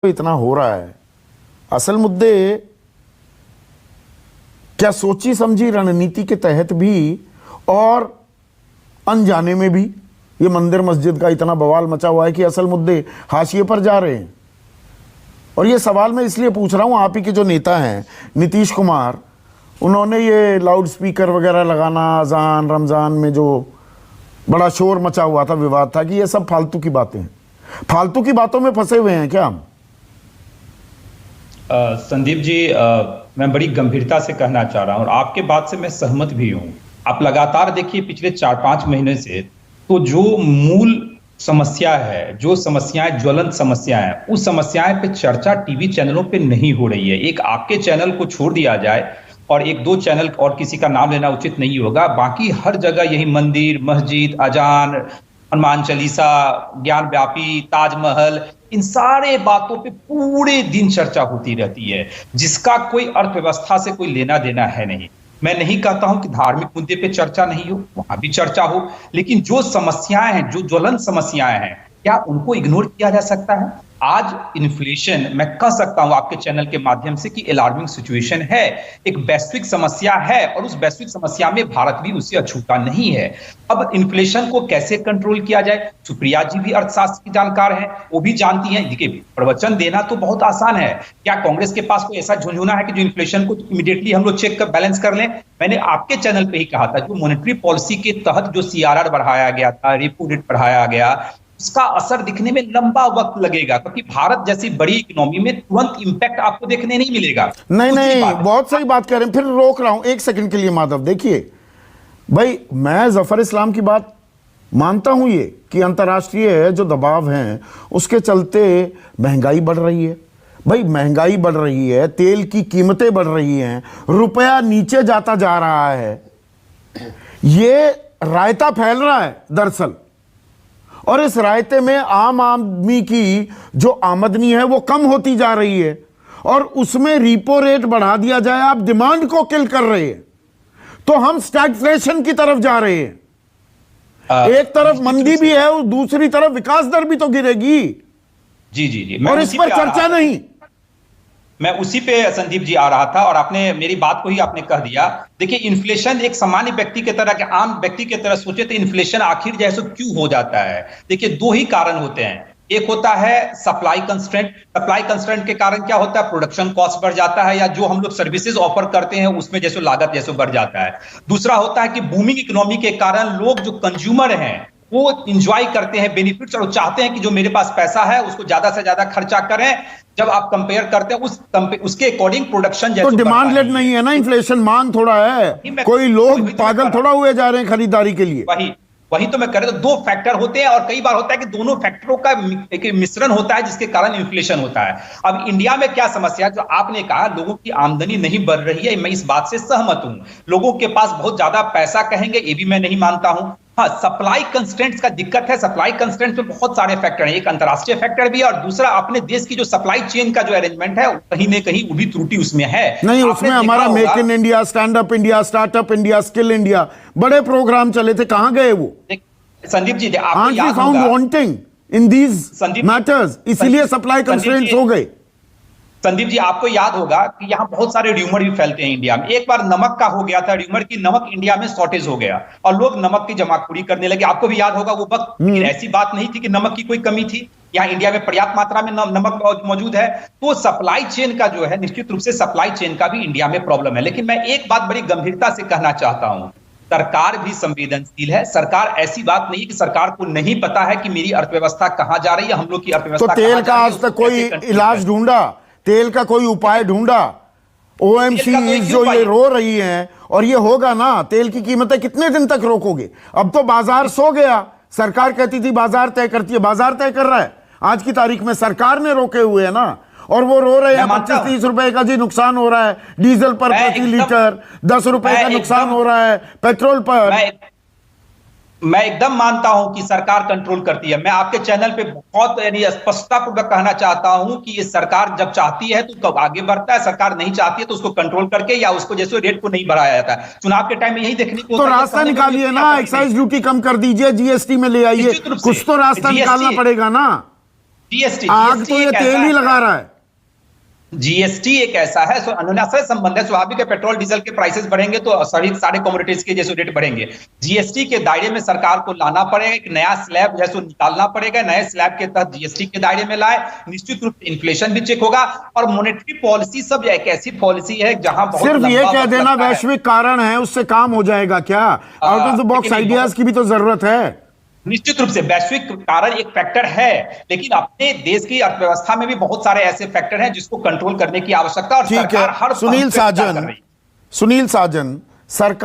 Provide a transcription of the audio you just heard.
इतना हो रहा है, असल मुद्दे क्या सोची समझी रणनीति के तहत भी और अनजाने में भी ये मंदिर मस्जिद का इतना बवाल मचा हुआ है कि असल मुद्दे हाशिए पर जा रहे हैं। और ये सवाल मैं इसलिए पूछ रहा हूं, आप ही के जो नेता हैं नीतीश कुमार, उन्होंने ये लाउड स्पीकर वगैरह लगाना अजान रमजान में जो बड़ा शोर मचा हुआ था, विवाद था, कि ये सब फालतू की बातें हैं। फालतू की बातों में फंसे हुए हैं क्या हम? संदीप जी, मैं बड़ी गंभीरता से कहना चाह रहा हूं और आपके बात से मैं सहमत भी हूं। आप लगातार देखिए पिछले 4-5 महीने से तो जो मूल समस्या है, जो समस्याएं ज्वलंत समस्या है, उस समस्याएं पे चर्चा टीवी चैनलों पे नहीं हो रही है। एक आपके चैनल को छोड़ दिया जाए और 1-2 चैनल और किसी का नाम लेना उचित नहीं होगा, बाकी हर जगह यही मंदिर मस्जिद अजान हनुमान चालीसा ज्ञान व्यापी ताजमहल, इन सारे बातों पे पूरे दिन चर्चा होती रहती है जिसका कोई अर्थव्यवस्था से कोई लेना देना है नहीं। मैं नहीं कहता हूं कि धार्मिक मुद्दे पे चर्चा नहीं हो, वहां भी चर्चा हो, लेकिन जो समस्याएं हैं, जो ज्वलंत समस्याएं हैं, क्या उनको इग्नोर किया जा सकता है? आज इन्फ्लेशन, मैं कह सकता हूं आपके चैनल के माध्यम से कि अलार्मिंग सिचुएशन है, एक वैश्विक समस्या है और उस वैश्विक समस्या में भारत भी उससे अछूता नहीं है। अब इन्फ्लेशन को कैसे कंट्रोल किया जाए, सुप्रिया जी भी अर्थशास्त्र की जानकार हैं, वो भी जानती हैं। देखिए, प्रवचन देना तो बहुत आसान है, क्या कांग्रेस के पास कोई ऐसा झुंझुना है कि जो इन्फ्लेशन को इमीडिएटली हम लोग चेक कर बैलेंस कर लें? मैंने आपके चैनल पे ही कहा था, जो मॉनेटरी पॉलिसी के तहत जो सीआरआर बढ़ाया गया था, रेपो रेट बढ़ाया गया, उसका असर दिखने में लंबा वक्त लगेगा, क्योंकि भारत जैसी बड़ी इकोनॉमी में तुरंत इंपैक्ट आपको देखने नहीं मिलेगा। नहीं, बहुत सही बात कह रहे हैं, फिर रोक रहा हूं एक सेकंड के लिए माधव। देखिए भाई, मैं जफर इस्लाम की बात मानता हूं ये कि अंतर्राष्ट्रीय जो दबाव हैं उसके चलते महंगाई बढ़ रही है। भाई महंगाई बढ़ रही है, तेल की कीमतें बढ़ रही हैं, रुपया नीचे जाता जा रहा है, ये रायता फैल रहा है दरअसल। और इस रायते में आम आदमी की जो आमदनी है वो कम होती जा रही है और उसमें रिपो रेट बढ़ा दिया जाए, आप डिमांड को किल कर रहे हैं, तो हम स्टैग्फ्लेशन की तरफ जा रहे हैं। एक तरफ मंदी भी है और दूसरी तरफ विकास दर भी तो गिरेगी। जी और इस पर चर्चा नहीं। मैं उसी पे संदीप जी आ रहा था और आपने मेरी बात को ही आपने कह दिया। देखिए, इन्फ्लेशन एक सामान्य व्यक्ति की तरह के आम व्यक्ति की तरह सोचे तो इन्फ्लेशन आखिर जैसे क्यों हो जाता है? देखिए, 2 ही कारण होते हैं। एक होता है सप्लाई कंस्ट्रेंट। सप्लाई कंस्ट्रेंट के कारण क्या होता है? प्रोडक्शन कॉस्ट बढ़ जाता है, या जो हम लोग सर्विसेज ऑफर करते हैं उसमें जैसे लागत जैसे बढ़ जाता है। दूसरा होता है कि बूमिंग इकोनॉमी के कारण लोग जो कंज्यूमर हैं वो इंजॉय करते हैं बेनिफिट्स और चाहते हैं कि जो मेरे पास पैसा है उसको ज्यादा से ज्यादा खर्चा करें। जब आप कंपेयर करते हैं उसके अकॉर्डिंग प्रोडक्शन जैसे तो डिमांड लेड नहीं है ना, इन्फ्लेशन मांग थोड़ा है। कोई लोग पागल थोड़ा हुए जा रहे हैं खरीदारी के लिए। वही तो मैं कह रहा हूं, 2 फैक्टर होते हैं और कई बार होता है कि दोनों फैक्टरों का एक मिश्रण होता है जिसके कारण इन्फ्लेशन होता है। अब इंडिया में क्या समस्या, जो आपने कहा लोगों की आमदनी नहीं बढ़ रही है, मैं इस बात से सहमत हूं। लोगों के पास बहुत ज्यादा पैसा कहेंगे ये भी मैं नहीं मानता हूं। हाँ, सप्लाई कंस्ट्रेंट्स का दिक्कत है। सप्लाई कंस्ट्रेंट्स में बहुत सारे फैक्टर हैं, एक अंतरराष्ट्रीय फैक्टर भी है और दूसरा अपने देश की जो सप्लाई चेन का जो अरेंजमेंट है कहीं न कहीं वो भी त्रुटि उसमें है। नहीं, उसमें हमारा make in India, stand up India, startup India, skill India, बड़े प्रोग्राम चले थे, कहां गए वो? संदीप जी, आपको याद होगा वांटिंग इन दीज मैटर्स, इसीलिए सप्लाई कंस्ट्रेंट्स हो गए। संदीप जी, आपको याद होगा कि यहाँ बहुत सारे र्यूमर भी फैलते हैं इंडिया में। एक बार नमक का हो गया था र्यूमर की नमक इंडिया में शॉर्टेज हो गया और लोग नमक की जमाखोरी करने लगे। आपको भी याद होगा वो वक्त, ऐसी बात नहीं थी कि नमक की कोई कमी थी, यहाँ इंडिया में पर्याप्त मात्रा में नमक मौजूद है। तो सप्लाई चेन का जो है, निश्चित रूप से सप्लाई चेन का भी इंडिया में प्रॉब्लम है। लेकिन मैं एक बात बड़ी गंभीरता से कहना चाहता हूं, सरकार भी संवेदनशील है। सरकार ऐसी बात नहीं कि सरकार को नहीं पता है कि मेरी अर्थव्यवस्था कहां जा रही है, हम लोग की अर्थव्यवस्था। तो तेल का आज तक कोई इलाज ढूंढा, तेल का कोई उपाय ढूंढा? ओएमसी जो ये रो रही है, और ये होगा ना, तेल की कीमतें कितने दिन तक रोकोगे? अब तो बाजार सो गया। सरकार कहती थी बाजार तय करती है, बाजार तय कर रहा है। आज की तारीख में सरकार ने रोके हुए है ना, और वो रो रहे हैं 25-30 रुपए का जी नुकसान हो रहा है डीजल पर प्रति लीटर, 10 रुपए का नुकसान हो रहा है पेट्रोल पर। मैं एकदम मानता हूं कि सरकार कंट्रोल करती है। मैं आपके चैनल पे बहुत स्पष्टतापूर्वक कहना चाहता हूं कि ये सरकार जब चाहती है तो कब आगे बढ़ता है, सरकार नहीं चाहती है तो उसको कंट्रोल करके या उसको जैसे रेट को नहीं बढ़ाया जाता है। चुनाव के टाइम में यही देखने को तो रास्ता निकालिए ना, एक्साइज ड्यूटी कम कर दीजिए, जीएसटी में ले आइए, कुछ तो रास्ता निकालना पड़ेगा ना। जीएसटी आग तो ये तेल ही लगा रहा है। जीएसटी एक ऐसा है अनुनाशय संबंध है। स्वाभाविक है, पेट्रोल डीजल के प्राइसेस बढ़ेंगे तो सारे कमोडिटीज के जैसे रेट बढ़ेंगे। जीएसटी के दायरे में सरकार को लाना पड़ेगा, एक नया स्लैब जैसे निकालना पड़ेगा, नए स्लैब के तहत जीएसटी के दायरे में लाए, निश्चित रूप से इन्फ्लेशन भी चेक होगा। और मॉनेटरी पॉलिसी सब एक ऐसी पॉलिसी है जहां बहुत सिर्फ ये लंबा कह वक्त देना लगता है। वैश्विक कारण है उससे काम हो जाएगा क्या? आउट ऑफ द बॉक्स लेकिन आइडियाज की भी तो जरूरत है। निश्चित रूप से वैश्विक कारण एक फैक्टर है, लेकिन अपने देश की अर्थव्यवस्था में भी बहुत सारे ऐसे फैक्टर हैं जिसको कंट्रोल करने की आवश्यकता और ठीक सरकार है हर सुनील पहलू पे विचार कर साजन, रही है। सुनील साजन, सरकार